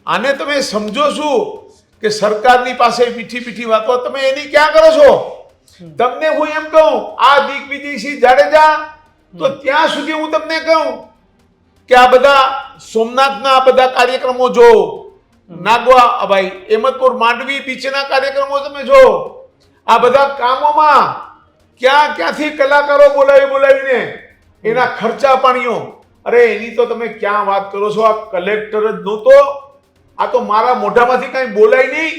આને તમે સમજો છો કે સરકારની પાસે મીઠી મીઠી વાતો તમે એની ક્યાં કરો છો? તમને હું એમ કહું, આ દિગ્વિજયસિંહ જાડેજા, તો ત્યાં સુધી હું તમને કહું કે આ બધા સોમનાથના આ બધા કાર્યક્રમો જો, નાગવા ભાઈ અહેમદપુર માંડવી બીચના કાર્યક્રમો તમે જો, આ બધા કામોમાં ક્યાંથી કલાકારો બોલાવીને એના ખર્ચા પાણીઓ, અરે એની તો તમે ક્યાં વાત કરો છો? આ કલેક્ટર જ નહોતો, આ તો મારા મોઢામાંથી કઈ બોલાય નહીં,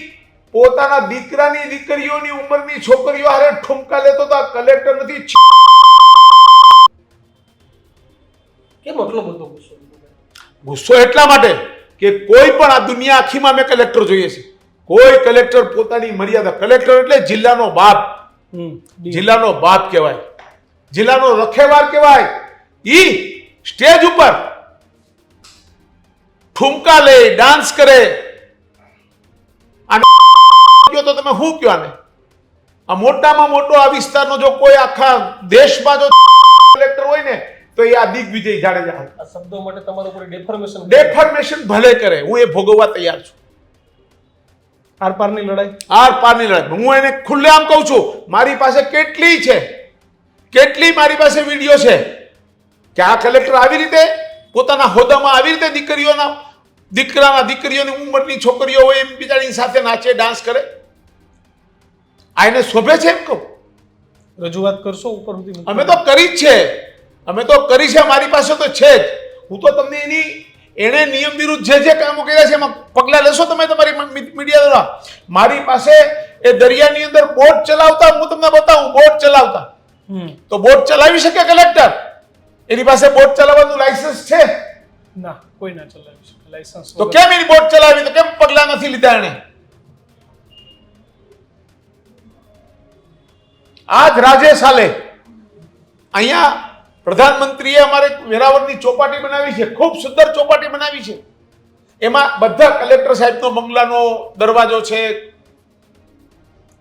પોતાના દીકરાની દીકરીઓની ઉંમરની છોકરીઓ હારે ઠુમકા લેતો તો આ કલેક્ટર નથી. કેમ આટલો બધો ગુસ્સો? ગુસ્સો એટલા માટે કે કોઈ પણ આ દુનિયા આખીમાં મેં કલેક્ટર જોઈએ છે, કોઈ કલેક્ટર પોતાની મર્યાદા, કલેક્ટર એટલે જિલ્લાનો બાપ, જિલ્લાનો બાપ કહેવાય, જિલ્લાનો રખેવાર કહેવાય. ઈ સ્ટેજ ઉપર ઠુમકા લે, ડાન્સ કરે, તો તમે શું કહો આને? આ મોટામાં મોટો આ વિસ્તારનો જો કોઈ આખા દેશમાં જો કલેક્ટર હોય ને તો એ આ દિગ્વિજય જાડેજા. આ શબ્દો માટે તમારા ઉપર ડેફર્મેશન ભલે કરે, હું એ ભોગવવા તૈયાર છું. આરપારની લડાઈ, આરપારની લડાઈ હું એને ખુલ્લેઆમ કહું છું. મારી પાસે કેટલી મારી પાસે વિડીયો છે કે આ કલેક્ટર આવી રીતે પોતાના હોદ્દામાં આવી રીતે દીકરીઓની ઉંમરની છોકરીઓ હોય એમ બિચારીની સાથે નાચે, ડાન્સ કરે. આ એને શોભે છે એમ કહું? રજૂઆત કરશો ઉપર સુધી? અમે તો કરી જ છે, મારી પાસે તો છે જ. હું તો તમને એને નિયમ વિરુદ્ધ જે કામો કર્યા છે એમાં પગલા લેશો તમે તમારી મીડિયા દ્વારા. મારી પાસે એ દરિયાની અંદર બોટ ચલાવતા હું તમને બતાવું, બોટ ચલાવતા. તો બોટ ચલાવી શકે કલેક્ટર? એની પાસે બોટ ચલાવવાનું લાયસન્સ છે? ના, કોઈ ના ચલાવી શકે લાયસન્સ. તો કેમ એની બોટ ચલાવી? તો કેમ પગલા નથી લીધા એને? આજ રાજેશ હાલે અહીંયા પ્રધાનમંત્રીએ અમારે વેરાવળની ચોપાટી બનાવી છે, ખૂબ સુંદર ચોપાટી બનાવી છે. એમાં બધા કલેક્ટર સાહેબનો બંગલાનો દરવાજો છે,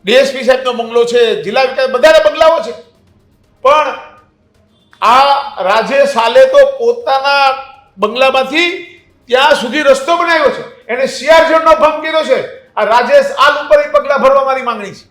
ડીએસપી સાહેબનો બંગલો છે, જિલ્લા વિકાસ બધાના બંગલાઓ છે. પણ આ રાજેશ હાલે તો પોતાના બંગલામાંથી ત્યાં સુધી રસ્તો બનાવ્યો છે, એને સીઆરઝેડનો ભંગ કર્યો છે. આ રાજેશ હાલ ઉપર પગલા ભરવા મારી માંગણી છે.